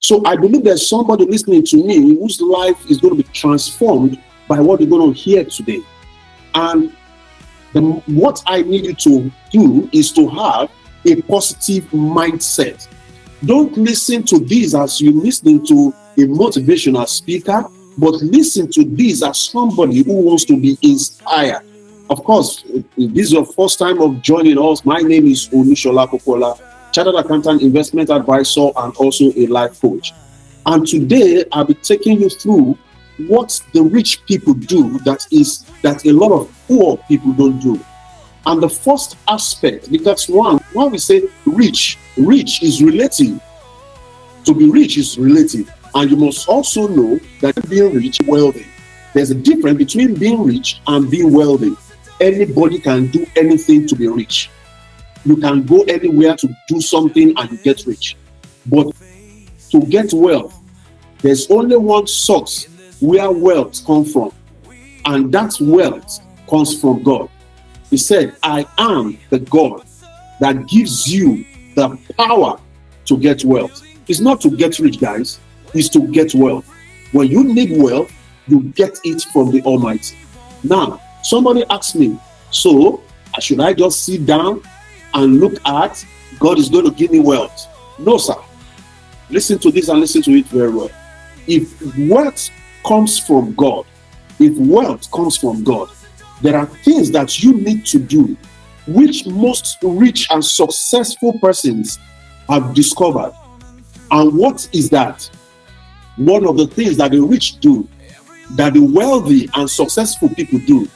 So I believe there's somebody listening to me whose life is going to be transformed by what you're going to hear today. And what I need you to do is to have a positive mindset. Don't listen to this as you're listening to a motivational speaker, but listen to this as somebody who wants to be inspired. Of course, if this is your first time of joining us, my name is Olushola Popola, Chartered Accountant, Investment Advisor, and also a life coach. And today, I'll be taking you through what the rich people do that a lot of poor people don't do. And the first aspect, because when we say rich is relative. To be rich is relative. And you must also know that being rich is wealthy. There's a difference between being rich and being wealthy. Anybody can do anything to be rich. You can go anywhere to do something and you get rich. But to get wealth, there's only one source where wealth comes from. And that wealth comes from God. He said, I am the God that gives you the power to get wealth. It's not to get rich, guys. It's to get wealth. When you need wealth, you get it from the Almighty. Now, somebody asked me, so should I just sit down and look at God is going to give me wealth? No, sir. Listen to this and listen to it very well. If wealth comes from God, there are things that you need to do, which most rich and successful persons have discovered. And what is that? One of the things that the rich do, that the wealthy and successful people do,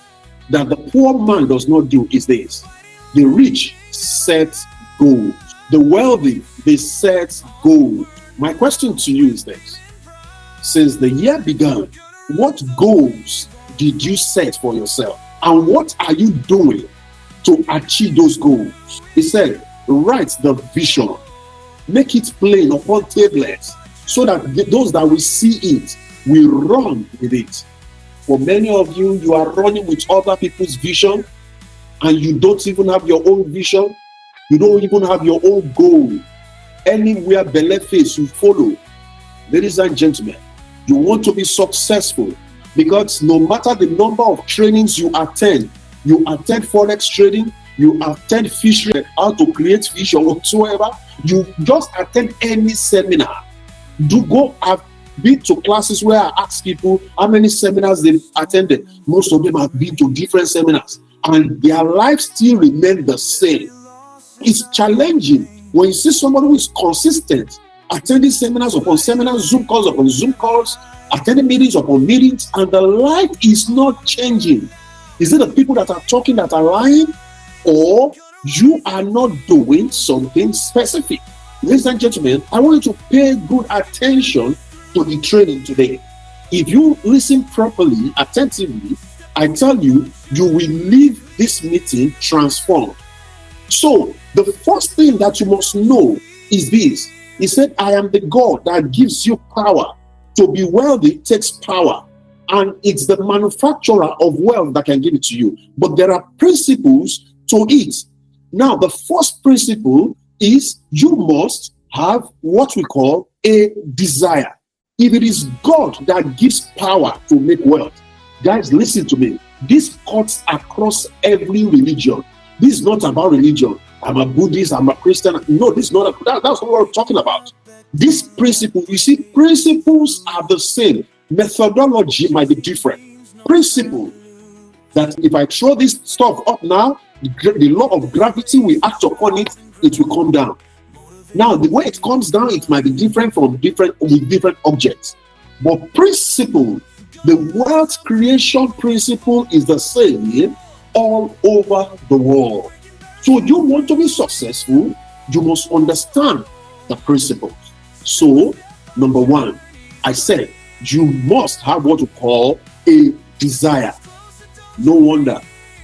that the poor man does not do, is this. The rich set goals. The wealthy, they set goals. My question to you is this. Since the year began, what goals did you set for yourself? And what are you doing to achieve those goals? He said, write the vision. Make it plain upon tablets so that those that will see it will run with it. For many of you, you are running with other people's vision and you don't even have your own vision. You don't even have your own goal. Anywhere belly face you follow. Ladies and gentlemen, you want to be successful because no matter the number of trainings you attend forex trading, you attend fishery, how to create fish or whatsoever, you just attend any seminar. Do go. I've been to classes where I ask people how many seminars they've attended. Most of them have been to different seminars and their life still remain the same. It's challenging when you see someone who is consistent, attending seminars upon seminars, Zoom calls upon Zoom calls, attending meetings upon meetings, and the life is not changing. Is it the people that are talking that are lying, or you are not doing something specific? Ladies and gentlemen, I want you to pay good attention to the training today. If you listen properly, attentively, I tell you, you will leave this meeting transformed. So, the first thing that you must know is this. He said, I am the God that gives you power. To be wealthy takes power. And it's the manufacturer of wealth that can give it to you. But there are principles to it. Now, the first principle is you must have what we call a desire. If it is God that gives power to make wealth, guys, listen to me. This cuts across every religion. This is not about religion. I'm a Buddhist, I'm a Christian. No, this is not. That's what we're talking about. This principle, you see, principles are the same. Methodology might be different. Principle that if I throw this stuff up now, the law of gravity will act upon it, it will come down. Now, the way it comes down, it might be different with different objects. But principle, the wealth creation principle is the same all over the world. So you want to be successful, you must understand the principles. So, number one, I said, you must have what we call a desire. No wonder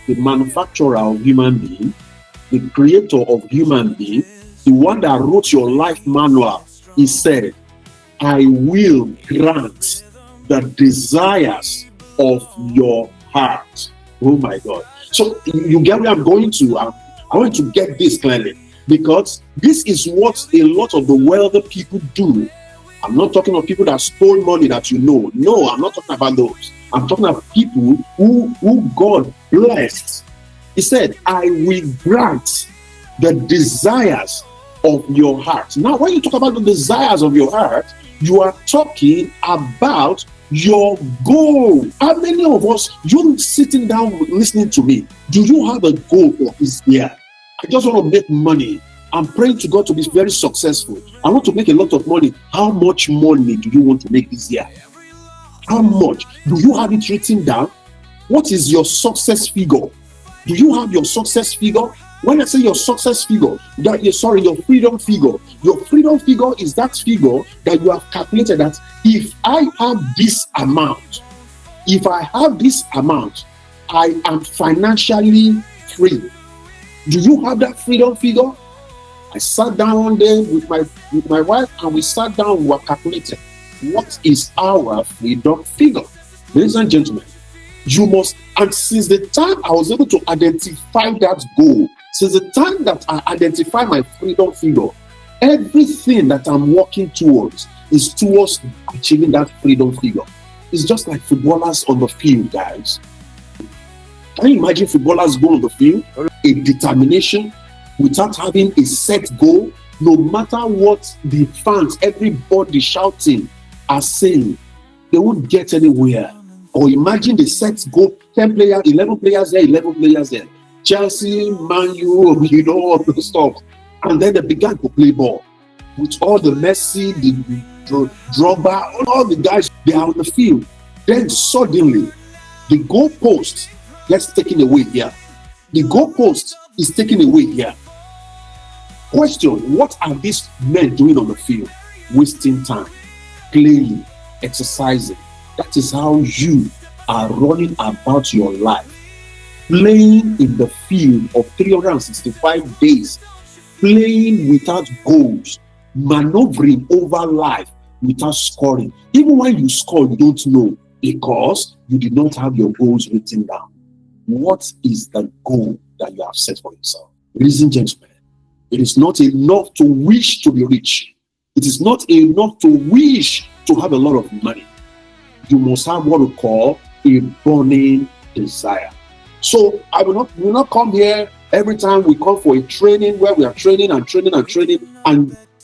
the manufacturer of human being, the creator of human being, the one that wrote your life manual, he said, I will grant the desires of your heart. Oh my God. So you get where I'm going to. I want to get this clearly, because this is what a lot of the wealthy people do. I'm not talking of people that stole money that you know. No, I'm not talking about those. I'm talking about people who God blessed. He said, I will grant the desires of your heart. Now, when you talk about the desires of your heart, you are talking about your goal. How many of us, you sitting down listening to me, do you have a goal for this year? I just want to make money. I'm praying to God to be very successful. I want to make a lot of money. How much money do you want to make this year? How much? Do you have it written down? What is your success figure? Do you have your success figure? When I say your success figure, your freedom figure. Your freedom figure is that figure that you have calculated that if I have this amount, I am financially free. Do you have that freedom figure? I sat down one day with my wife, and we sat down, we were calculating what is our freedom figure. Ladies and gentlemen, you must, and since the time I was able to identify that goal, since the time that I identify my freedom figure, everything that I'm working towards is towards achieving that freedom figure. It's just like footballers on the field, guys. Can you imagine footballers go on the field? A determination without having a set goal, no matter what the fans, everybody shouting are saying, they won't get anywhere. Or imagine the set goal, 10 players, 11 players there, 11 players there. Chelsea, Man U, all the stuff. And then they began to play ball. With all the Messi, the Drogba, all the guys, they are on the field. Then suddenly, the goalpost gets taken away here. The goalpost is taken away here. Question, what are these men doing on the field? Wasting time, playing, exercising. That is how you are running about your life. Playing in the field of 365 days, playing without goals, maneuvering over life without scoring. Even when you score, you don't know because you did not have your goals written down. What is the goal that you have set for yourself? Ladies and gentlemen, it is not enough to wish to be rich. It is not enough to wish to have a lot of money. You must have what we call a burning desire. So I will not come here every time we come for a training where we are training and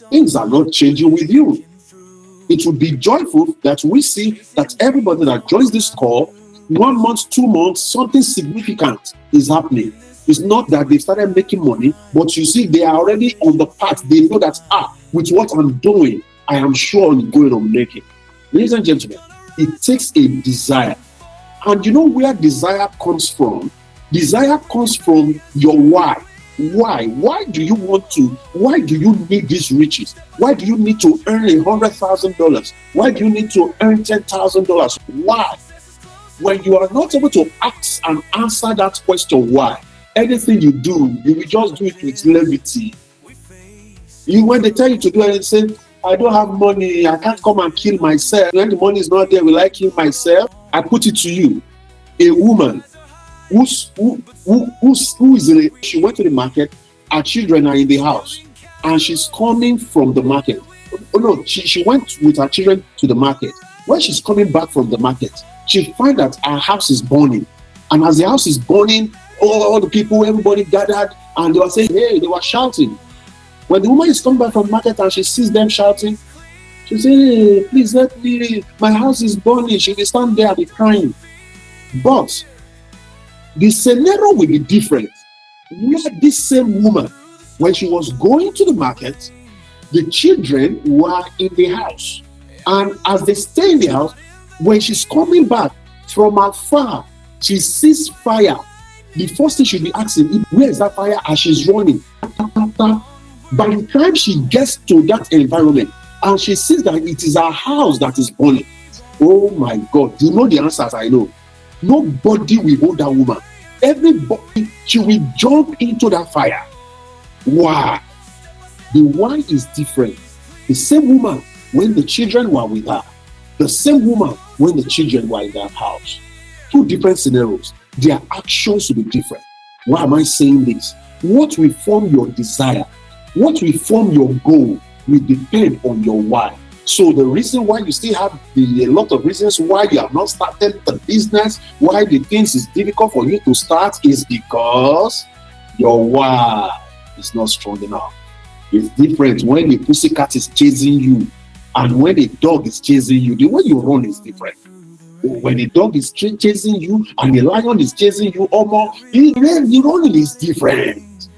things are not changing with you. It would be joyful that we see that everybody that joins this call, 1 month, 2 months, something significant is happening. It's not that they started making money, but you see, they are already on the path. They know that, with what I'm doing, I am sure I'm going to make it. Ladies and gentlemen, it takes a desire. And you know where desire comes from? Desire comes from your why. Why? Why do you need these riches? Why do you need to earn $100,000? Why do you need to earn $10,000? Why? When you are not able to ask and answer that question, why? Anything you do, you will just do it with levity. When they tell you to do anything, I don't have money, I can't come and kill myself. When the money is not there, will I kill myself? I put it to you. A woman who is she went to the market, her children are in the house, and she's coming from the market. Oh no, she went with her children to the market. When she's coming back from the market, she finds that her house is burning. And as the house is burning, all the people, everybody gathered, and they were saying, hey, they were shouting. When the woman is coming back from the market and she sees them shouting, she says, hey, please help me, my house is burning. She will stand there and be crying. But the scenario will be different. Not this same woman, when she was going to the market, the children were in the house. And as they stay in the house, when she's coming back from afar, she sees fire. The first thing she'll be asking, where is that fire? As she's running. By the time she gets to that environment and she sees that it is her house that is burning, oh my God, do you know the answers? I know. Nobody will hold that woman. Everybody, she will jump into that fire. Why? The why is different. The same woman when the children were with her, the same woman when the children were in that house. Two different scenarios. Their actions will be different. Why am I saying this? What will form your desire? What will form your goal will depend on your why. So the reason why you still have a lot of reasons why you have not started the business, why the things is difficult for you to start, is because your why is not strong enough. It's different when the pussycat is chasing you and when the dog is chasing you. The way you run is different. When the dog is chasing you and the lion is chasing you, the running is different.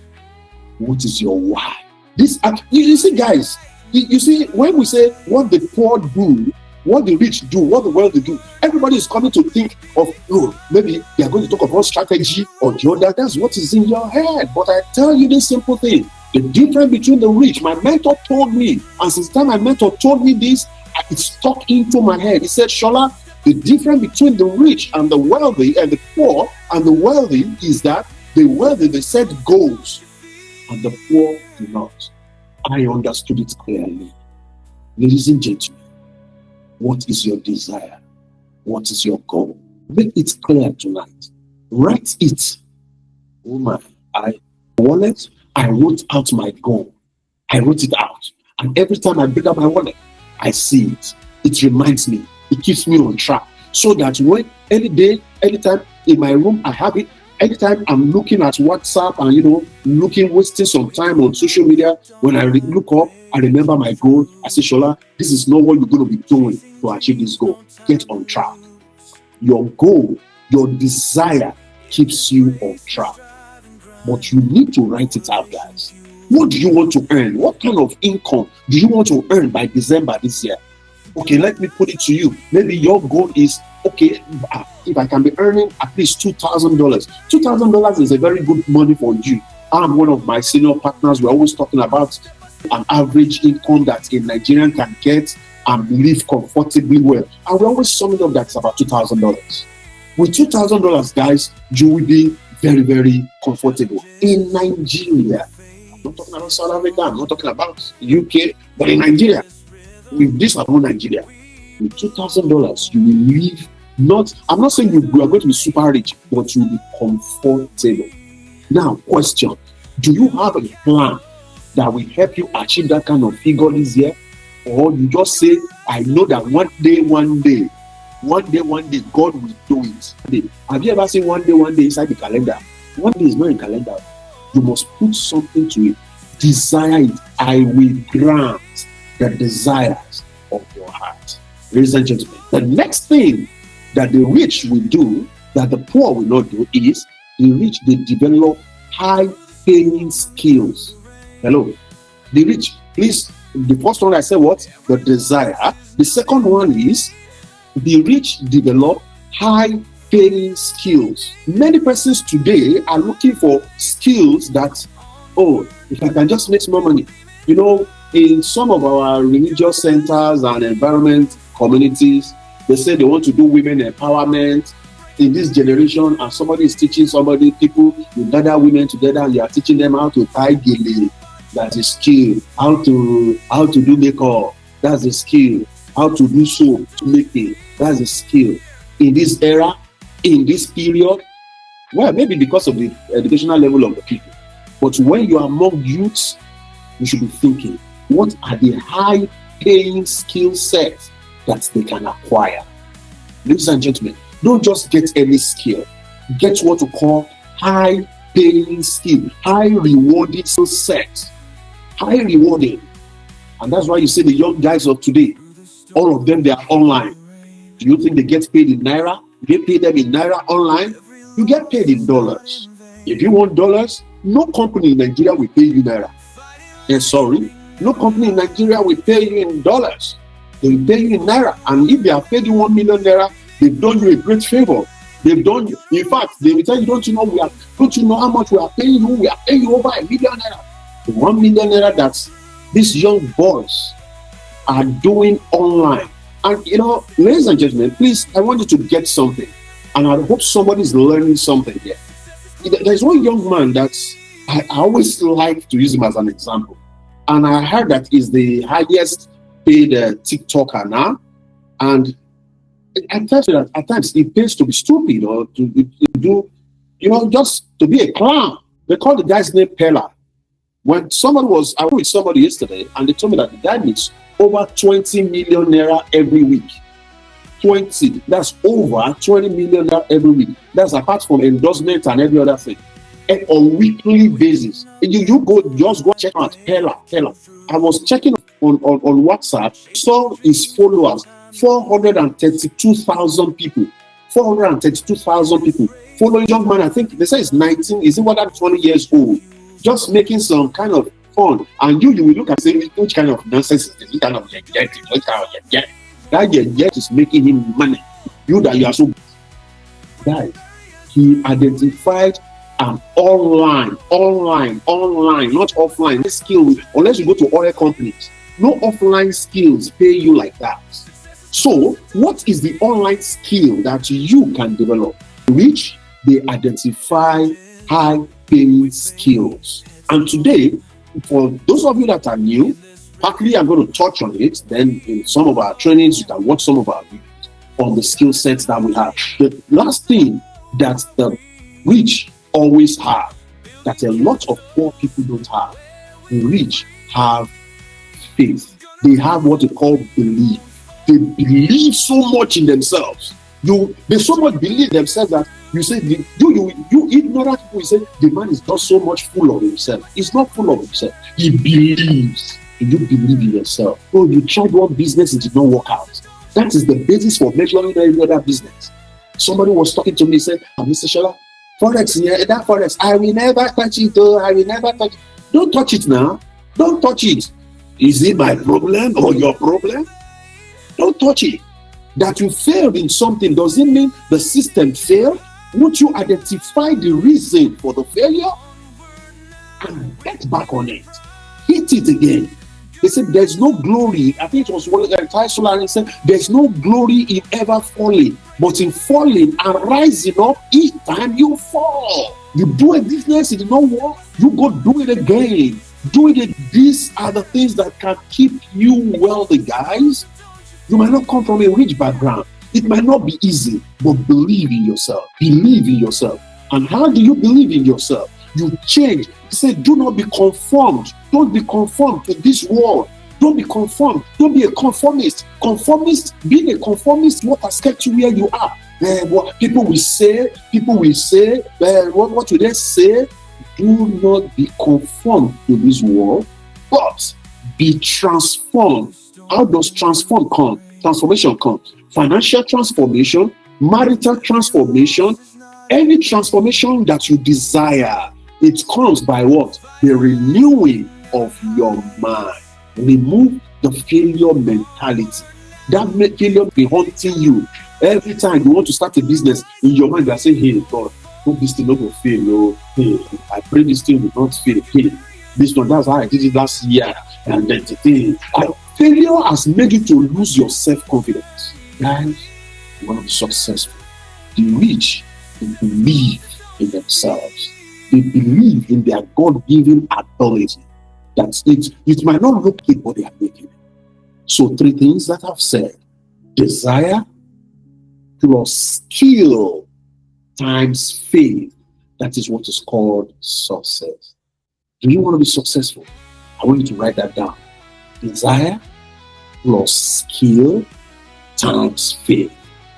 What is your why? You see, guys, you see, when we say what the poor do, what the rich do, what the wealthy do, everybody is coming to think of, maybe they are going to talk about strategy or the other. That's what is in your head. But I tell you this simple thing. The difference between the rich, my mentor told me, and since the time my mentor told me this, it stuck into my head. He said, Shola, the difference between the rich and the wealthy and the poor and the wealthy is that the wealthy, they set goals and the poor do not. I understood it clearly. Ladies and gentlemen, what is your desire? What is your goal? Make it clear tonight. Write it. Oh my, wallet, I wrote out my goal. I wrote it out. And every time I pick up my wallet, I see it. It reminds me. It keeps me on track. So that when any day, anytime in my room, I have it. Anytime I'm looking at WhatsApp and, wasting some time on social media, when I look up, I remember my goal. I say, Shola, this is not what you're going to be doing to achieve this goal. Get on track. Your goal, your desire keeps you on track. But you need to write it out, guys. What do you want to earn? What kind of income do you want to earn by December this year? Okay, let me put it to you. Maybe your goal is, okay, if I can be earning at least $2,000. $2,000 is a very good money for you. I'm one of my senior partners. We're always talking about an average income that a Nigerian can get and live comfortably well. And we're always summing up that's about $2,000. With $2,000, guys, you will be very, very comfortable. In Nigeria, I'm not talking about South Africa, I'm not talking about UK, but in Nigeria, with this about Nigeria, with $2,000, you will live I'm not saying you are going to be super rich, but you'll be comfortable. Now, question, do you have a plan that will help you achieve that kind of figure this year? Or you just say, I know that one day, God will do it. Have you ever seen one day inside the calendar? One day is not in calendar. You must put something to it. Desire it. I will grant the desires of your heart. Ladies and gentlemen, the next thing that the rich will do, that the poor will not do, is the rich, they develop high-paying skills. Hello? The rich, please, the first one I said what? The desire. The second one is the rich develop high-paying skills. Many persons today are looking for skills that, if I can just make some more money. In some of our religious centers and environment communities, they say they want to do women empowerment in this generation, and somebody is teaching people, you gather women together and you are teaching them how to tie gele. That's a skill. How to do makeup. That's a skill. How to do soap to make it. That's a skill. In this era, in this period, well, maybe because of the educational level of the people. But when you are among youths, you should be thinking, what are the high-paying skill sets that they can acquire? Ladies and gentlemen, don't just get any skill. Get what we call high-paying skill, high-rewarding skill set. High rewarding. And that's why you see the young guys of today, all of them, they are online. Do you think they get paid in Naira? They pay them in Naira online? You get paid in dollars. If you want dollars, no company in Nigeria will pay you Naira. Sorry, no company in Nigeria will pay you in dollars. They will pay you in Naira. And if they have paid you 1 million Naira, they've done you a great favor. They've done you. In fact, they will tell you, don't you know how much we are paying you? We are paying you over 1 million Naira. The 1 million Naira that these young boys are doing online. And ladies and gentlemen, please, I want you to get something. And I hope somebody's learning something here. There's one young man that I always like to use him as an example. And I heard that he's the highest paid TikToker now. And I tell you that at times it pays to be stupid or to do, just to be a clown. They call the guy's name Pella. When I was with somebody yesterday, and they told me that the guy makes over 20 million naira every week. 20, that's over 20 million naira every week. That's apart from endorsement and every other thing. And on weekly basis, you go just go check out Hella. I was checking on WhatsApp, saw his followers 432,000 people. 432,000 people following young man. I think they say he's 19, is it more than 20 years old, just making some kind of fun. And you will look and say, which kind of nonsense is this? Which kind of yet? That yet is making him money. You are so guys. He identified an online, not offline skill. Unless you go to other companies, no offline skills pay you like that. So, what is the online skill that you can develop? Which they identify high-paying skills. And today, for those of you that are new, partly I'm going to touch on it. Then in some of our trainings, you can watch some of our videos on the skill sets that we have. The last thing that the rich always have, that a lot of poor people don't have. The rich have faith. They have what they call belief. They believe so much in themselves. They so much believe themselves that you say, you ignorant people, you say the man is not so much full of himself. He's not full of himself. He believes. And you believe in yourself. Oh, you tried one business, it did not work out. That is the basis for measuring every other business. Somebody was talking to me, said, Mr. Shola, Forex, that Forex, I will never touch it, though. I will never touch it. Don't touch it now. Don't touch it. Is it my problem or your problem? Don't touch it. That you failed in something doesn't mean the system failed. Won't you identify the reason for the failure and get back on it? Hit it again. They said there's no glory. I think it was one of the entire Solar said there's no glory in ever falling, but in falling and rising up each time you fall. You do a business, it did not work. You go do it again. Do it. These are the things that can keep you wealthy, guys. You might not come from a rich background. It might not be easy, but believe in yourself. Believe in yourself. And how do you believe in yourself? You change. He said, do not be conformed. Don't be conformed to this world. Don't be conformed. Don't be a conformist. Being a conformist, what has kept you where you are? What people will say, what will they say? Do not be conformed to this world, but be transformed. How does transformation come? Financial transformation, marital transformation, any transformation that you desire, it comes by what? The renewing of your mind. Remove the failure mentality. That failure be haunting you. Every time you want to start a business, in your mind you are saying, hey God, hope this thing not will fail. Oh, hey, I pray this thing will not fail. Hey, this one, that's how I did it last year. And then failure has made you to lose your self-confidence. Guys, you want to be successful. The rich, they believe in themselves. They believe in their God-given ability. That's it. It might not look like what they are making. So 3 things that I've said: desire plus skill times faith. That is what is called success. Do you want to be successful? I want you to write that down. Desire plus skill times faith.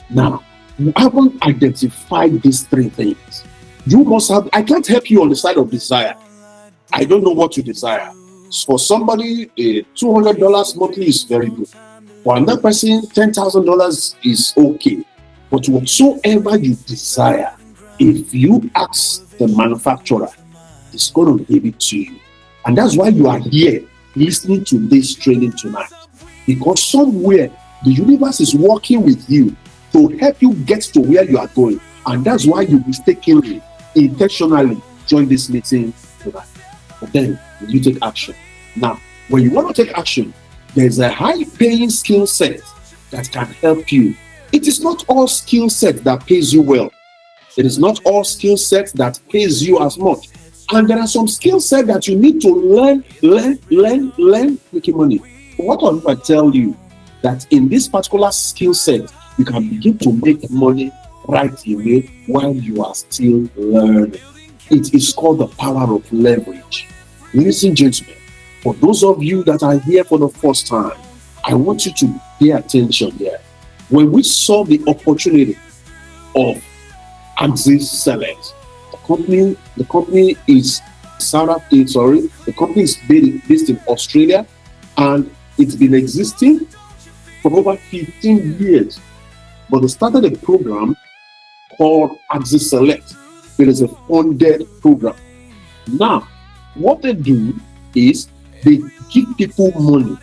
Now, you haven't identified these 3 things. You must have. I can't help you on the side of desire. I don't know what you desire. For somebody, $200 monthly is very good. For another person, $10,000 is okay. But whatsoever you desire, if you ask the manufacturer, it's going to give it to you. And that's why you are here listening to this training tonight. Because somewhere the universe is working with you to help you get to where you are going. And that's why you mistakenly, intentionally join this meeting tonight. But then you take action. Now, when you want to take action, there's a high-paying skill set that can help you. It is not all skill set that pays you well. It is not all skill set that pays you as much. And there are some skill set that you need to learn, making money. What if I tell you that in this particular skill set, you can begin to make money right away while you are still learning? It is called the power of leverage. Ladies and gentlemen, for those of you that are here for the first time, I want you to pay attention here. When we saw the opportunity of Axis Select, the company is the company is based in Australia, and it's been existing for over 15 years. But they started a program called Axis Select. It is a funded program. Now, what they do is they give people money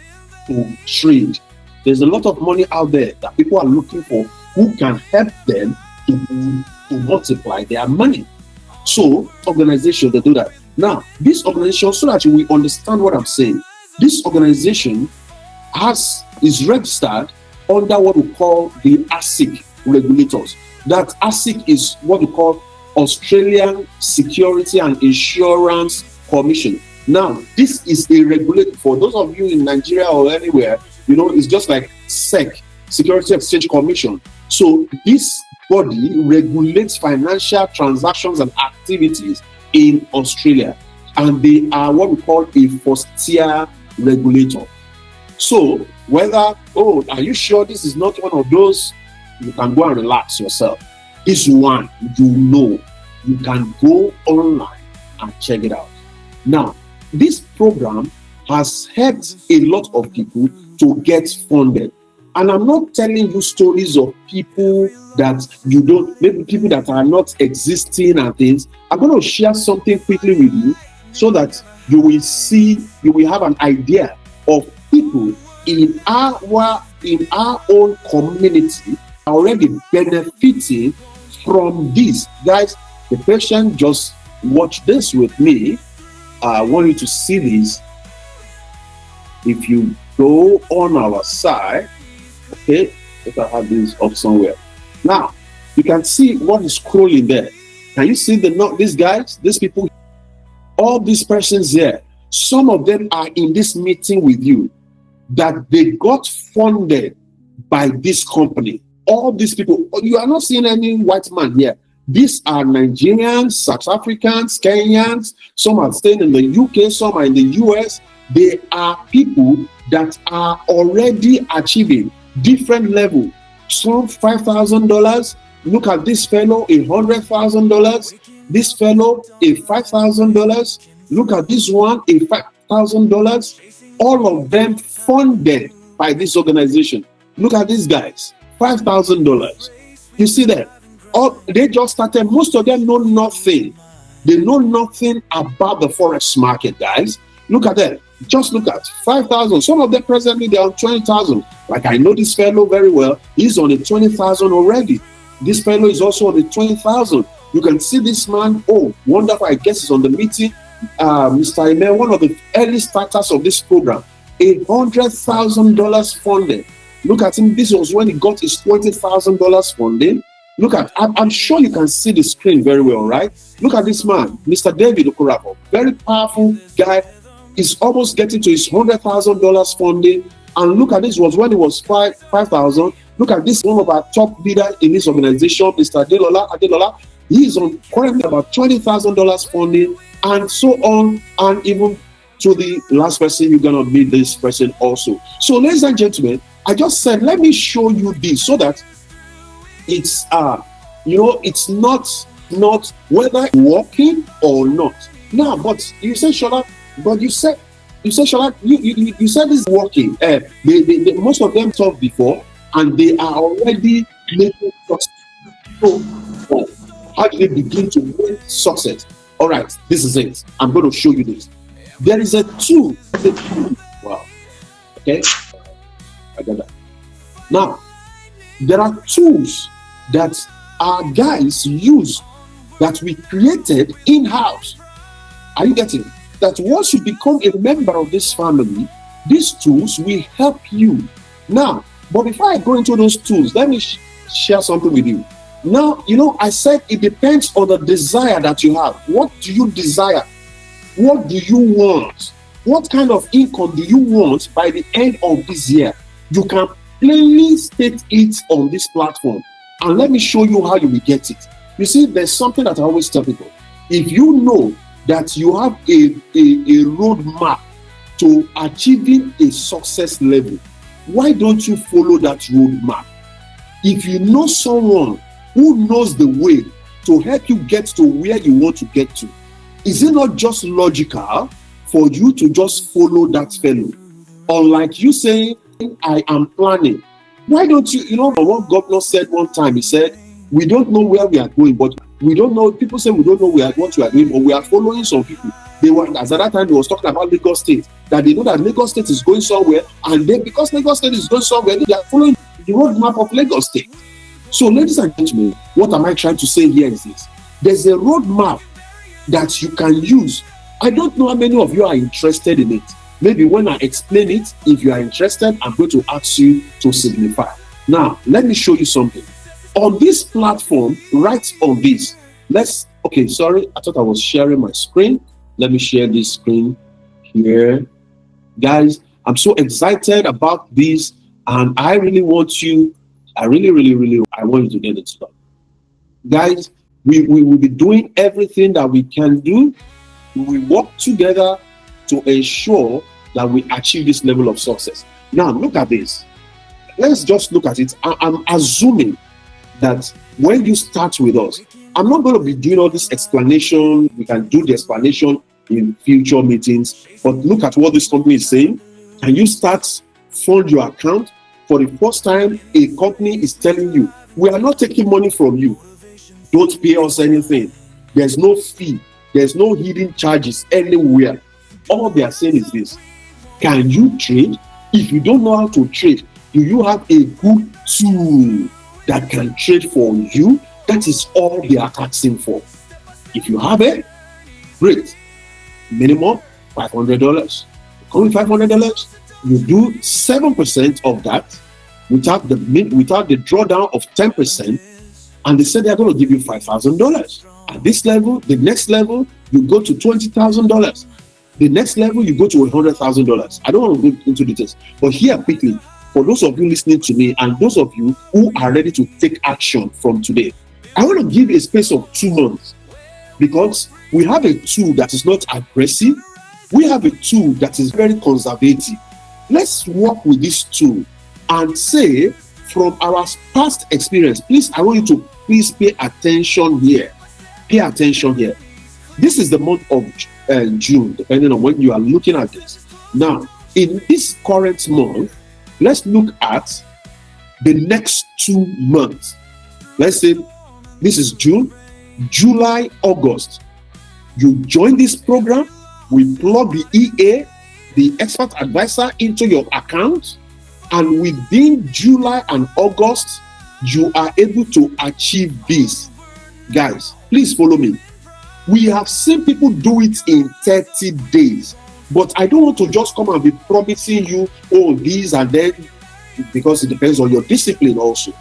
to trade. There's a lot of money out there that people are looking for who can help them to multiply their money. So, organizations that do that. Now, this organization, so that you will understand what I'm saying, this organization is registered under what we call the ASIC regulators. That ASIC is what we call Australian Security and Insurance Commission. Now, this is a regulator. For those of you in Nigeria or anywhere, it's just like SEC, Security Exchange Commission. So this body regulates financial transactions and activities in Australia, and they are what we call a first-tier regulator. So whether, are you sure this is not one of those? You can go and relax yourself. This one, you can go online and check it out. Now, this program has helped a lot of people to get funded. And I'm not telling you stories of people that maybe people that are not existing and things. I'm going to share something quickly with you so that you will have an idea of people in our own community already benefiting from this. Guys, the patient, just watch this with me. I want you to see this. If you go on our side, okay, if I have this up somewhere. Now, you can see what is scrolling there. Can you see these guys, these people, all these persons here? Some of them are in this meeting with you, that they got funded by this company. All these people, you are not seeing any white man here. These are Nigerians, South Africans, Kenyans. Some are staying in the UK, some are in the US. They are people that are already achieving different level. Some $5,000. Look at this fellow, $100,000. This fellow, $5,000. Look at this one, $5,000. All of them funded by this organization. Look at these guys, $5,000. You see that? They just started. Most of them know nothing. They know nothing about the forex market, guys. Look at that. Just look at 5,000. Some of them presently they are on 20,000. Like I know this fellow very well. He's on the 20,000 already. This fellow is also on the 20,000. You can see this man. Oh, wonderful! I guess he's on the meeting. Mr. Emel, one of the early starters of this program, $100,000 funded. Look at him. This was when he got his $20,000 funding. Look at, I'm sure you can see the screen very well, right? Look at this man, Mr. David Okorafor, very powerful guy. He's almost getting to his $100,000 funding. And look at this, was when it was 5,000. Look at this, one of our top leaders in this organization, Mr. Adelola. He is on currently about $20,000 funding, and so on, and even to the last person, you're gonna meet this person also. So, ladies and gentlemen, I just said, let me show you this so that it's it's not whether working or not. Now, but you say, Shola, but you said Shola, you said this working. They most of them talked before, and they are already making success. So, how do they begin to make success? All right, this is it. I'm going to show you this. There is a tool. Wow. Okay, I got that. Now, there are tools that our guys use that we created in-house. Are you getting it? That once you become a member of this family, these tools will help you. Now, but before I go into those tools, let me share something with you. Now, I said it depends on the desire that you have. What do you desire? What do you want? What kind of income do you want by the end of this year? You can plainly state it on this platform. And let me show you how you will get it. You see, there's something that I always tell people. If you know that you have a roadmap to achieving a success level, Why don't you follow that roadmap? If you know someone who knows the way to help you get to where you want to get to, is it not just logical for you to just follow that fellow? Unlike you saying, I am planning. Why don't you, what governor said one time, he said, we don't know where we are going, but we don't know, people say we don't know what we are doing, but we are following some people. They were, as at that time, they was talking about Lagos State, that they know that Lagos State is going somewhere, and then because Lagos State is going somewhere, they are following the roadmap of Lagos State. So, ladies and gentlemen, what am I trying to say here is this. There's a roadmap that you can use. I don't know how many of you are interested in it. Maybe when I explain it, if you are interested, I'm going to ask you to signify. Now, let me show you something. On this platform, right on this, sorry, I thought I was sharing my screen. Let me share this screen here. Guys, I'm so excited about this, and I really want you, I want you to get it done. Guys, we will be doing everything that we can do. We work together to ensure that we achieve this level of success. Now, look at this. Let's just look at it. I'm assuming that when you start with us, I'm not going to be doing all this explanation. We can do the explanation in future meetings. But look at what this company is saying. Can you fund your account? For the first time, a company is telling you, we are not taking money from you. Don't pay us anything. There's no fee. There's no hidden charges anywhere. All they are saying is this. Can you trade? If you don't know how to trade, do you have a good tool that can trade for you? That is all they are asking for. If you have it, great. Minimum $500. Only $500. You do 7% of that without the drawdown of 10%, and they said they are going to give you $5,000. At this level, the next level, you go to $20,000. The next level, you go to $100,000. I don't want to go into details, but here quickly, for those of you listening to me and those of you who are ready to take action from today, I want to give a space of 2 months, because we have a tool that is not aggressive. We have a tool that is very conservative. Let's work with this tool and say, from our past experience, please, I want you to please pay attention here. Pay attention here. This is the month of June, depending on when you are looking at this. Now, in this current month, let's look at the next 2 months. Let's say this is June, July, August. You join this program, we plug the EA, the expert advisor, into your account, and within July and August, you are able to achieve this. Guys, please follow me. We have seen people do it in 30 days, but I don't want to just come and be promising you, these and then, because it depends on your discipline also.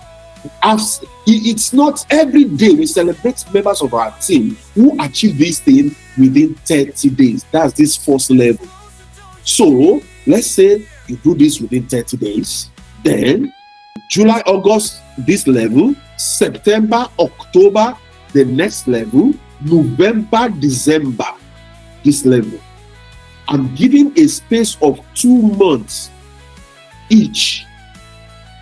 It's not every day we celebrate members of our team who achieve this thing within 30 days. That's this first level. So let's say you do this within 30 days, then July, August, this level, September, October, the next level, November, December, this level. I'm giving a space of 2 months each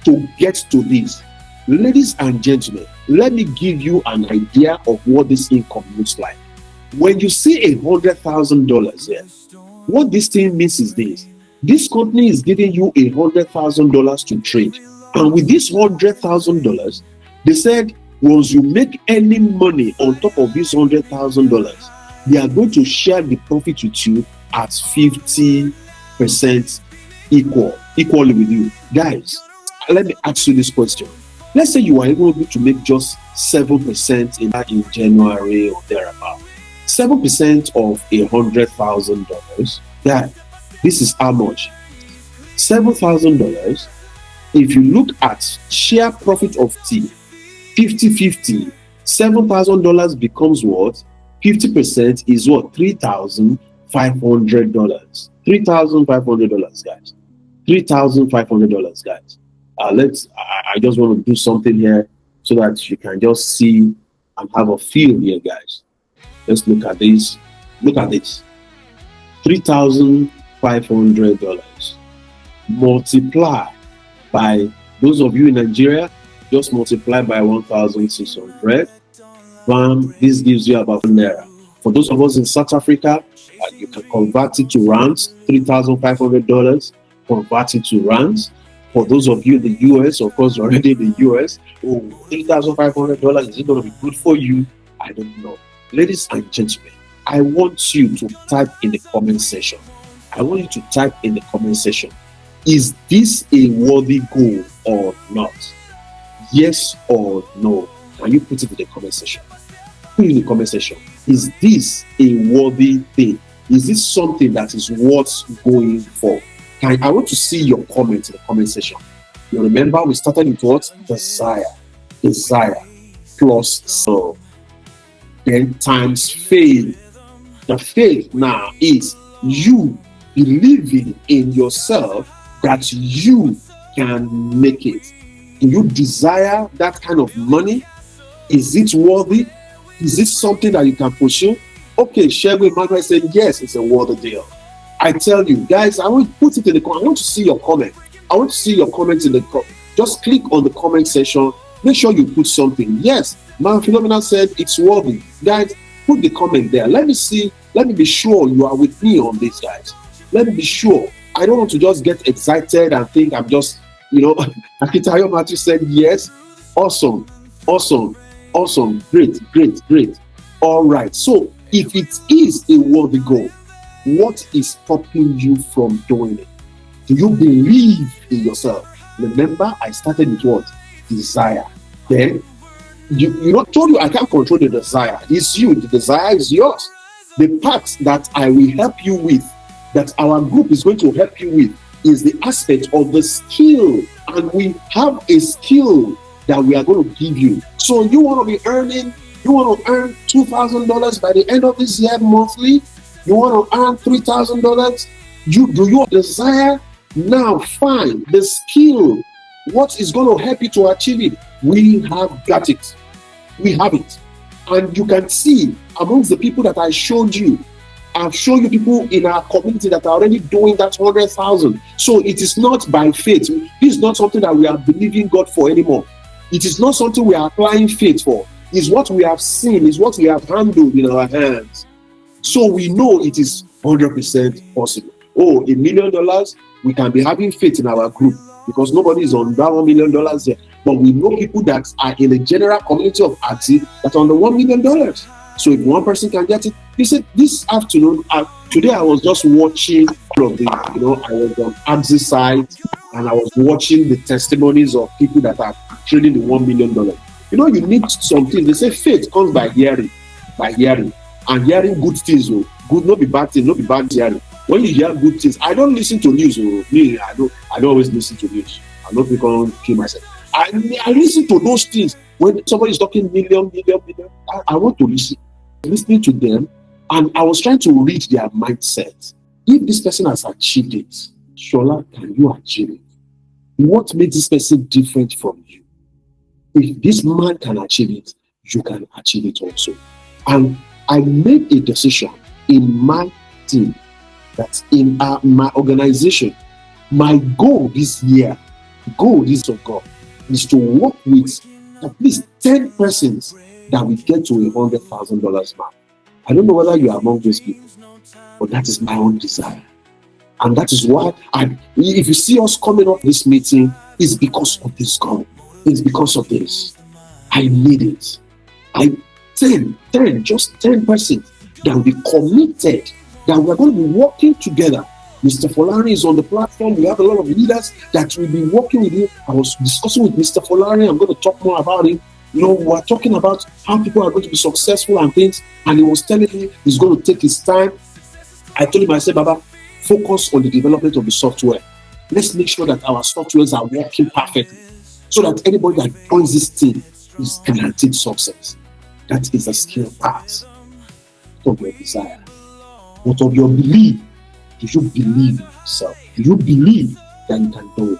to get to this. Ladies and gentlemen, let me give you an idea of what this income looks like. When you see $100,000 here, what this thing means is this. This company is giving you $100,000 to trade. And with this $100,000, they said, once you make any money on top of this $100,000, they are going to share the profit with you at 50% equally with you. Guys, let me ask you this question. Let's say you are able to make just 7% in January or thereabout. 7% of $100,000. Yeah, this is how much? $7,000. If you look at share profit of T, 50-50, $7,000 becomes what? 50% is what? $3,500. $3,500, guys. $3,500, guys. I just want to do something here so that you can just see and have a feel here, guys. Let's look at this. Look at this. $3,500 multiply By those of you in Nigeria, just multiply by 1,600. Bam, this gives you about naira. For those of us in South Africa, you can convert it to rands, $3,500. Convert it to rands. For those of you in the US, of course, already in the US, $3,500, is it going to be good for you? I don't know. Ladies and gentlemen, I want you to type in the comment section. Is this a worthy goal or not? Yes or no? Can you put it in the comment section? Put it in the comment section. Is this a worthy thing? Is this something that is worth going for? I want to see your comment in the comment section. You remember we started with what? Desire plus so, then times faith. The faith now is you believing in yourself that you can make it. Do you desire that kind of money? Is it worthy? Is it something that you can pursue? Okay, Shegun Emmanuel said yes, it's a worthy deal. I tell you guys, I will put it in the comment. I want to see your comment. I want to see your comments in the comment. Just click on the comment section. Make sure you put something. Yes, Man Phenomenal said it's worthy. Guys, put the comment there. Let me see. Let me be sure you are with me on this, guys. Let me be sure. I don't want to just get excited and think I'm just, Akitayo Matthew said yes. Awesome. Great. All right. So if it is a worthy goal, what is stopping you from doing it? Do you believe in yourself? Remember, I started with what? Desire. Then, told you I can't control the desire. It's you. The desire is yours. The part that I will help you with, that our group is going to help you with, is the aspect of the skill. And we have a skill that we are going to give you. So you want to earn $2,000 by the end of this year monthly? You want to earn $3,000? Do you desire? Now, find the skill. What is going to help you to achieve it? We have got it. We have it. And you can see amongst the people that I showed you, I've shown you people in our community that are already doing that 100,000. So it is not by faith. This is not something that we are believing God for anymore. It is not something we are applying faith for. It's what we have seen. It's what we have handled in our hands. So we know it is 100% possible. $1 million, we can be having faith in our group because nobody is on that $1 million yet. But we know people that are in a general community of Axie that are on the $1 million. So if one person can get it, he said this afternoon, today I was just watching all of the, I was on Axie site and I was watching the testimonies of people that are trading the $1 million. You need something. They say faith comes by hearing, and hearing good things. Good, not be bad things, not be bad hearing. When you hear good things, I don't listen to news. I don't always listen to news. I'm not going to kill myself. I listen to those things when somebody is talking million. I want to listening to them, and I was trying to read their mindset. If this person has achieved it, Shola, can you achieve it? What makes this person different from you? If this man can achieve it, you can achieve it also. And I made a decision in my team that in my organization, my goal this year, of God, is to work with at least 10 persons that will get to $100,000 mark. I don't know whether you are among those people, but that is my own desire. And that is why if you see us coming up this meeting, it's because of this goal. It's because of this. I need it. 10 persons that will be committed, that we are going to be working together. Mr. Folari is on the platform. We have a lot of leaders that will be working with him. I was discussing with Mr. Folari. I'm going to talk more about him. We're talking about how people are going to be successful and things. And he was telling me he's going to take his time. I told him, I said, Baba, focus on the development of the software. Let's make sure that our softwares are working perfectly, so that anybody that joins this team is guaranteed success. That is the skill part of your desire. But of your belief, do you believe in yourself? Do you believe that you can do it?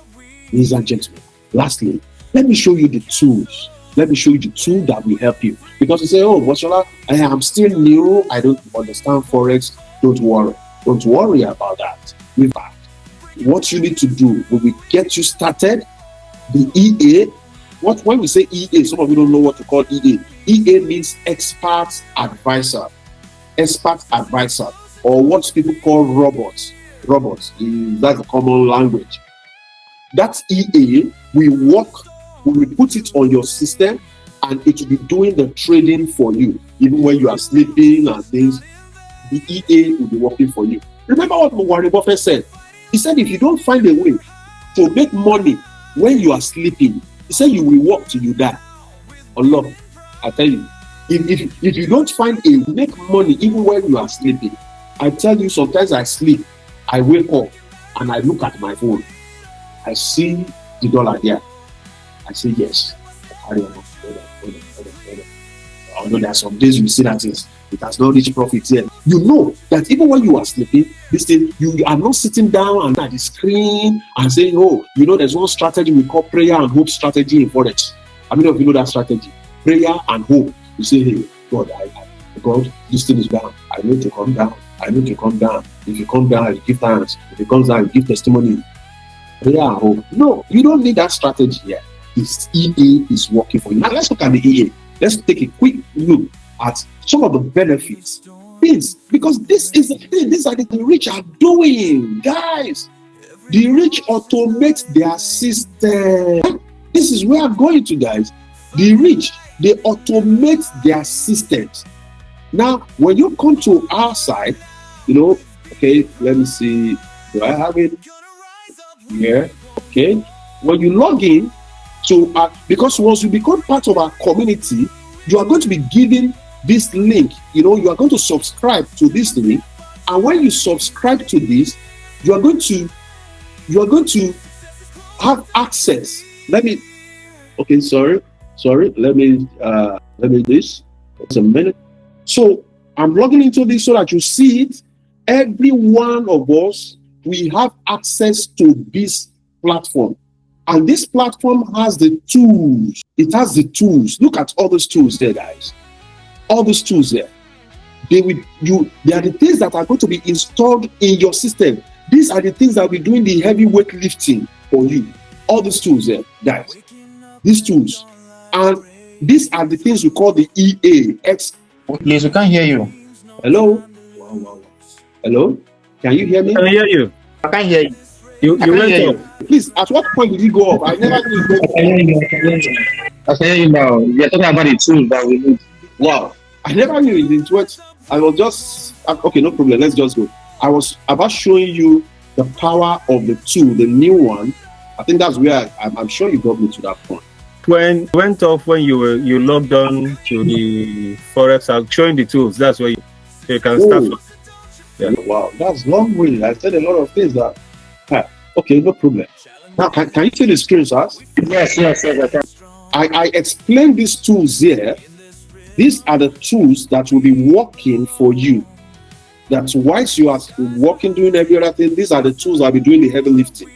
Ladies and gentlemen, lastly, let me show you the tools. Let me show you the tool that will help you. Because you say, Washola, I'm still new. I don't understand Forex. Don't worry. Don't worry about that. In fact, what you need to do, we will get you started. The EA, when we say EA, some of you don't know what to call EA. EA means expert advisor. Expert advisor, or what people call robots. That's the common language. That's EA. We will put it on your system, and it will be doing the trading for you. Even when you are sleeping and things, the EA will be working for you. Remember what Warren Buffett said? He said, if you don't find a way to make money when you are sleeping, he said you will work till you die. Allah, I tell you, if you don't find a way to make money even when you are sleeping, I tell you, sometimes I sleep, I wake up, and I look at my phone. I see the dollar there. I say yes. Hold on. Although there are some days you see that it has not reached profit yet. You know that even when you are sleeping, this thing, you are not sitting down and at the screen and saying, oh, there's one strategy we call prayer and hope strategy in Forex. How many of you know that strategy? Prayer and hope. You say, hey, God, this thing is down. I need to come down. If you come down, you give thanks. If it comes down, you give testimony. Prayer and hope. No, you don't need that strategy here. This EA is working for you. Now let's look at the EA. Let's take a quick look at some of the benefits. Because this is the thing. These are the rich are doing, guys. The rich automate their system. This is where I'm going to, guys. The rich, they automate their systems. Now, when you come to our side, okay, let me see. Do I have it here? Okay. When you log in to, because once you become part of our community, you are going to be given this link. You are going to subscribe to this link, and when you subscribe to this, you are going to have access. Let me this. It's a minute. So I'm logging into this so that you see it. Every one of us, we have access to this platform. And this platform has the tools. It has the tools. Look at all those tools there, guys. All those tools there. They are the things that are going to be installed in your system. These are the things that will be doing the heavyweight lifting for you. All these tools there, guys. These tools. And these are the things we call the EA. Please, we can't hear you. Hello? Hello? Can you hear me? I can hear you. I can't hear you. You went up. Please, at what point did you go up? I never knew you go up. I can hear you now. You're talking about the tools that we need. Wow. I never knew it didn't work. I was just, okay, no problem. Let's just go. I was about showing you the power of the tool, the new one. I think that's where I'm sure you got me to that point. When you went off, when you logged on to the Forex, I'm showing the tools. That's where you can start. Yeah. Wow, that's long way. I said a lot of things that. Okay, no problem. Now, can you see the screen, sir? Yes, I can. I explained these tools here. These are the tools that will be working for you. That's whilst you are working, doing every other thing, these are the tools that will be doing the heavy lifting.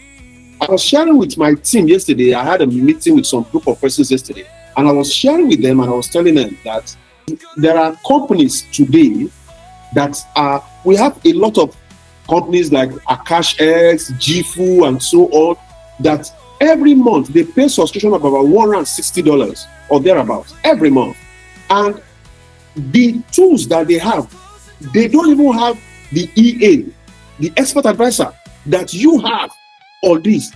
I was sharing with my team yesterday. I had a meeting with some group of persons yesterday, and I was sharing with them, and I was telling them that there are companies today that we have a lot of companies like AkashX, Gifu, and so on, that every month they pay subscription of about $160 or thereabouts every month. And the tools that they have, they don't even have the EA, the expert advisor that you have on this.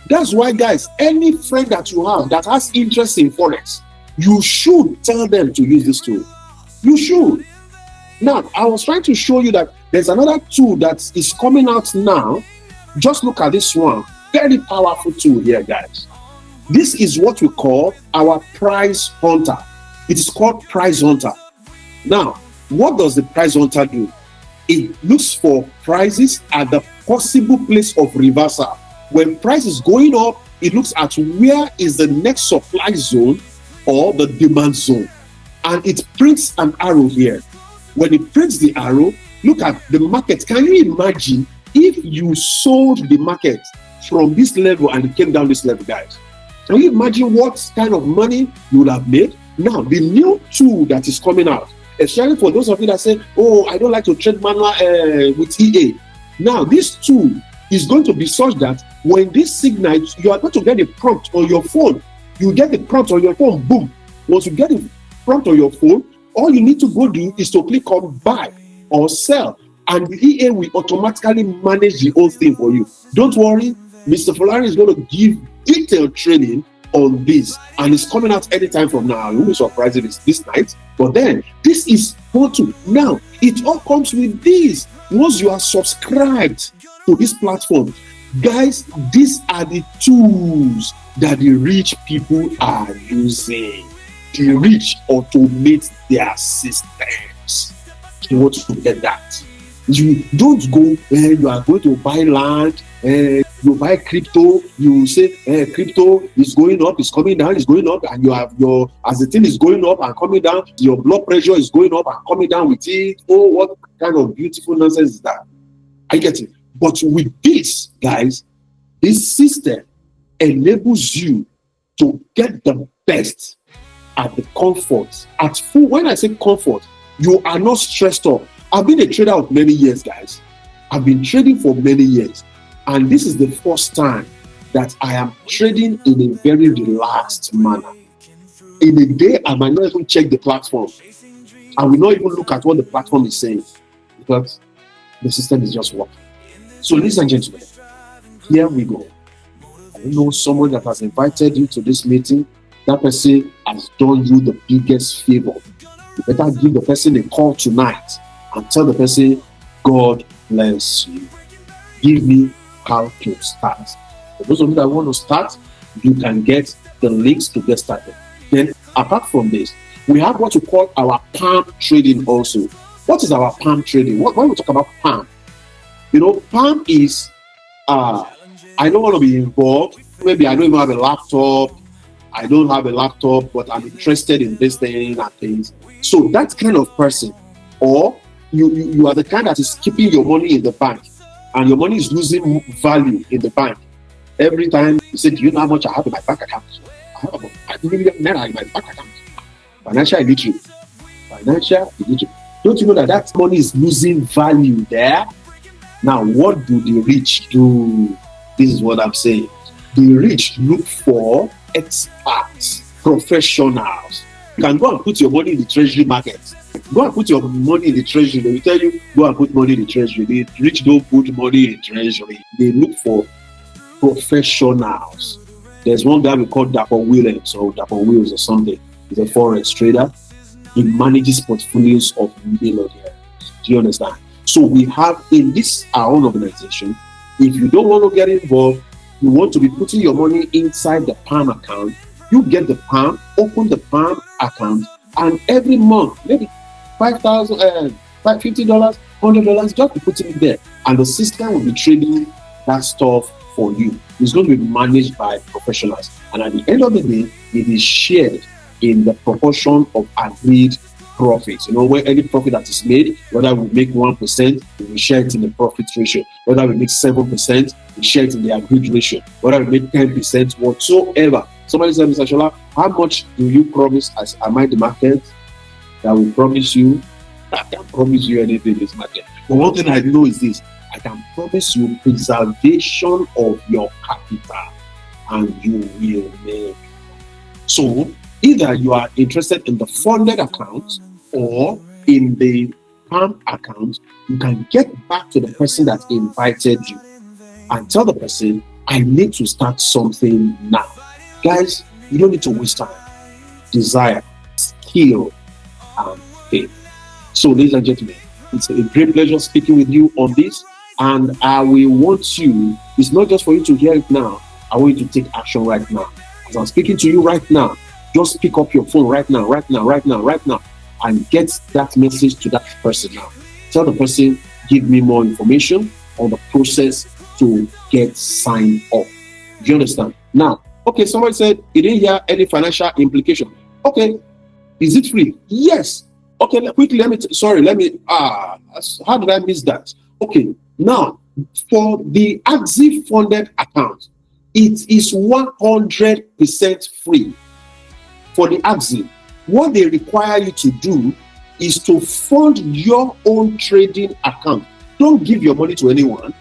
That's why, guys, any friend that you have that has interest in Forex, you should tell them to use this tool. You should. Now, I was trying to show you that there's another tool that is coming out now. Just look at this one. Very powerful tool here, guys. This is what we call our price hunter. It is called Price Hunter. Now, what does the Price Hunter do? It looks for prices at the possible place of reversal. When price is going up, it looks at where is the next supply zone or the demand zone. And it prints an arrow here. When it prints the arrow, look at the market. Can you imagine if you sold the market from this level and it came down this level, guys? Can you imagine what kind of money you would have made? Now, the new tool that is coming out, especially for those of you that say, oh, I don't like to trade manual with EA. Now, this tool is going to be such that when this signal, you are going to get a prompt on your phone. You get the prompt on your phone, boom. Once you get a prompt on your phone, all you need to go do is to click on buy or sell, and the EA will automatically manage the whole thing for you. Don't worry, Mr. Fulani is going to give detailed training on this, and it's coming out anytime from now. You will be surprised if it's this night, but then this is what to now. It all comes with this. Once you are subscribed to this platform, guys, these are the tools that the rich people are using. The rich automate their systems. You want to get that. You don't go where you are going to buy land, you buy crypto, you say crypto is going up, it's coming down, it's going up, and you have your, as the thing is going up and coming down, your blood pressure is going up and coming down with it. Oh, what kind of beautiful nonsense is that? I get it. But with this, guys, this system enables you to get the best at the comfort. At full, when I say comfort, you are not stressed up. I've been a trader of many years, guys. I've been trading for many years. And this is the first time that I am trading in a very relaxed manner. In a day, I might not even check the platform. I will not even look at what the platform is saying, because the system is just working. So, ladies and gentlemen, here we go. I know someone that has invited you to this meeting. That person has done you the biggest favor. You better give the person a call tonight and tell the person, God bless you. Give me how to start. For those of you that want to start, you can get the links to get started. Then, apart from this, we have what we call our palm trading also. What is our palm trading? When we talk about palm, you know, palm is, I don't want to be involved. Maybe I don't even have a laptop. I don't have a laptop, but I'm interested in this thing and things. So that kind of person, or you are the kind that is keeping your money in the bank, and your money is losing value in the bank. Every time you say, do you know how much I have in my bank account? I have about 5 million naira in my bank account. Financial illiteracy. Don't you know that money is losing value there? Now, what do the rich do? This is what I'm saying. The rich look for experts, professionals. You can go and put your money in the treasury market. Go and put your money in the treasury. They will tell you, go and put money in the treasury. The rich don't put money in the treasury. They look for professionals. There's one guy we call Dapper Williams or Dapper Wills or something. He's a forex trader. He manages portfolios of millionaires. Do you understand? So we have in this our own organization. If you don't want to get involved, you want to be putting your money inside the Palm account, you get the Palm, open the Palm account, and every month, maybe $5,000, $50, $100, just be putting it there. And the system will be trading that stuff for you. It's going to be managed by professionals. And at the end of the day, it is shared in the proportion of agreed profits. You know, where any profit that is made, whether we make 1%, we share it in the profit ratio. Whether we make 7%, we share it in the agreed ratio. Whether we make 10%, whatsoever. Somebody said, Mr. Shola, how much do you promise as am I the market that will promise you? I can't promise you anything in this market. But one thing I know is this: I can promise you preservation of your capital, and you will make. So either you are interested in the funded account or in the Palm account, you can get back to the person that invited you and tell the person, I need to start something now. Guys, you don't need to waste time. Desire, skill, and faith. So, ladies and gentlemen, it's a great pleasure speaking with you on this. And I will want you, it's not just for you to hear it now, I want you to take action right now. As I'm speaking to you right now, just pick up your phone right now, and get that message to that person now. Tell the person, give me more information on the process to get signed up. Do you understand? Now, okay, somebody said he didn't hear any financial implication. Okay, is it free? Yes. Okay, quickly, how did I miss that? Okay, now, for the Axie funded account, it is 100% free. For the Axie, what they require you to do is to fund your own trading account. Don't give your money to anyone.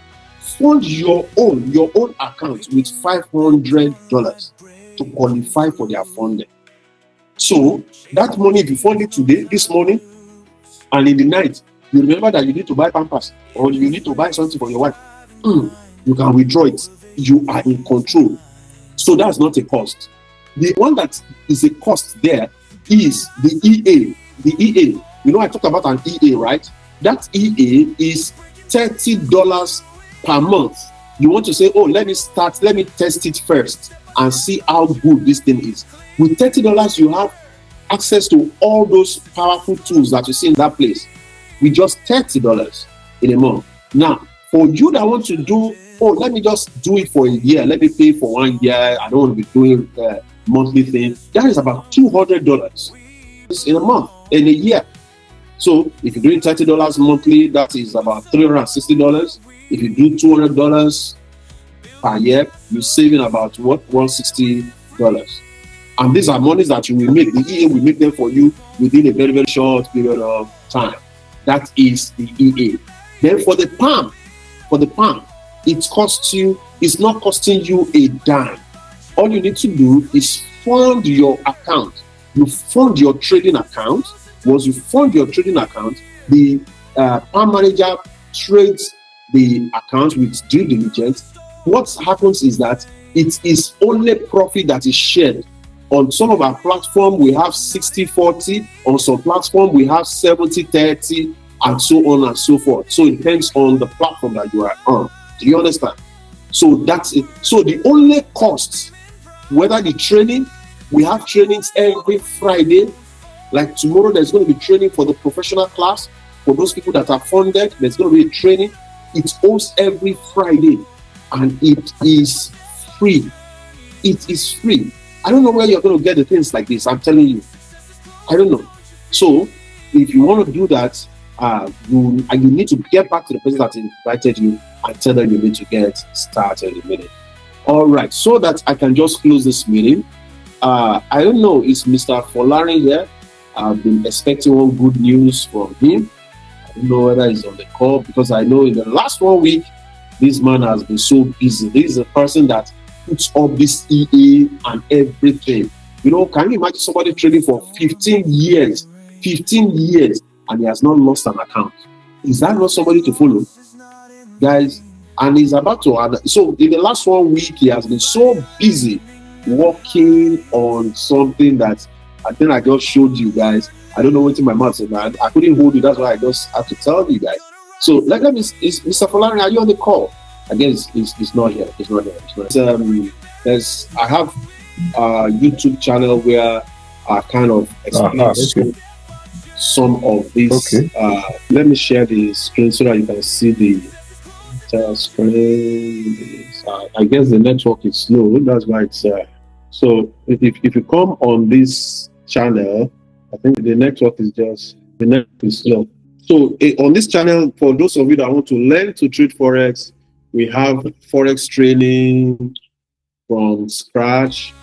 fund your own account with $500 to qualify for their funding. So that money, if you fund it today, this morning, and in the night, you remember that you need to buy Pampers or you need to buy something for your wife, you can withdraw it. You are in control. So that's not a cost. The one that is a cost there is the EA. The EA, I talked about an EA, right? That EA is $30 per month. You want to say, oh, let me test it first and see how good this thing is. With $30, you have access to all those powerful tools that you see in that place with just $30 in a month. Now, for you that want to do, let me just do it for a year, let me pay for 1 year, I don't want to be doing the monthly thing, that is about $200 in a month, in a year. So if you're doing $30 monthly, that is about $360. If you do $200 per year, you're saving about $160. And these are monies that you will make. The EA will make them for you within a very, very short period of time. That is the EA. Then for the PAM, it's not costing you a dime. All you need to do is fund your account. You fund your trading account. Once you fund your trading account, the PAM manager trades the account with due diligence. What happens is that it is only profit that is shared. On some of our platform, we have 60-40. On some platform, we have 70-30, and so on and so forth. So it depends on the platform that you are on. Do you understand? So that's it. So the only cost, whether the training, we have trainings every Friday. Like tomorrow, there's going to be training for the professional class. For those people that are funded, there's going to be a training. It's hosts every Friday, and it is free. It is free. I don't know where you're going to get the things like this. I'm telling you. I don't know. So if you want to do that, you need to get back to the person that invited you and tell them you need to get started in a minute. All right. So that I can just close this meeting. I don't know. Is Mr. Folarin here? I've been expecting one good news from him. I don't know whether he's on the call, because I know in the last 1 week, this man has been so busy. This is a person that puts up this EA and everything. Can you imagine somebody trading for 15 years, and he has not lost an account? Is that not somebody to follow, guys? And he's about to. So in the last 1 week, he has been so busy working on something that I think I just showed you guys. I don't know what's in my mouth, so I couldn't hold it. That's why I just have to tell you guys. So let me. Mr. Folarin, are you on the call? I guess he's not here. He's not here. I have a YouTube channel where I kind of explain some of these. Okay. Let me share the screen so that you can see the screen. I guess the network is slow. That's why it's. So if you come on this channel, I think the network is slow. So on this channel, for those of you that want to learn to trade Forex, we have Forex training from scratch.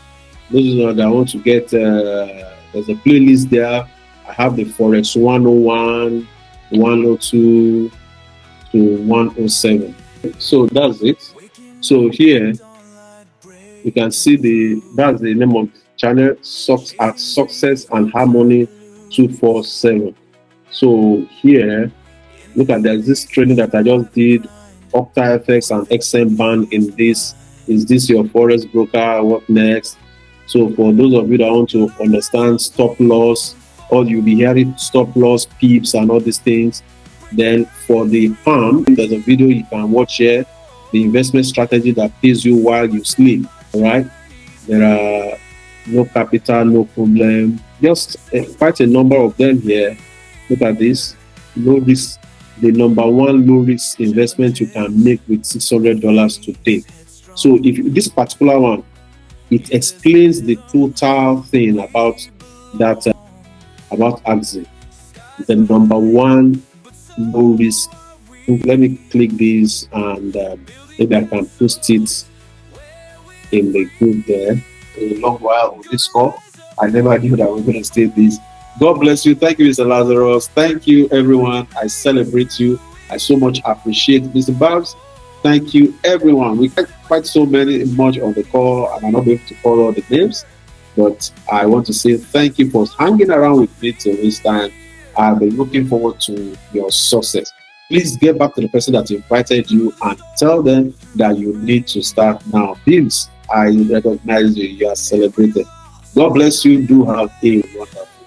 Those that want to get, there's a playlist there. I have the Forex 101, 102 to 107. So that's it. So here, you can see that's the name of the channel, Success and Harmony 247. So here, look at this training that I just did, OctaFX and XM band in this. Is this your Forex broker? What next? So for those of you that want to understand stop loss, or you'll be hearing stop loss, pips, and all these things. Then for the PAM, there's a video you can watch here, the investment strategy that pays you while you sleep. All right, there are no capital, no problem. Just quite a number of them here. Look at this, low risk, the number one low risk investment you can make with $600 today. So if this particular one, it explains the total thing about that, about Axie, the number one low risk. Let me click this and maybe I can post it in the group there. A long while on this call, I never knew that we're going to state this. God bless you. Thank you, Mr. Lazarus. Thank you, everyone. I celebrate you. I so much appreciate Mr. Babs. Thank you, everyone. We had quite so much on the call, and I'm not able to call all the names, but I want to say thank you for hanging around with me till this time. I've been looking forward to your success. Please get back to the person that invited you and tell them that you need to start now. Beams, I recognize you. You are celebrated. God bless you. Do have a wonderful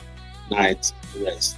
night rest.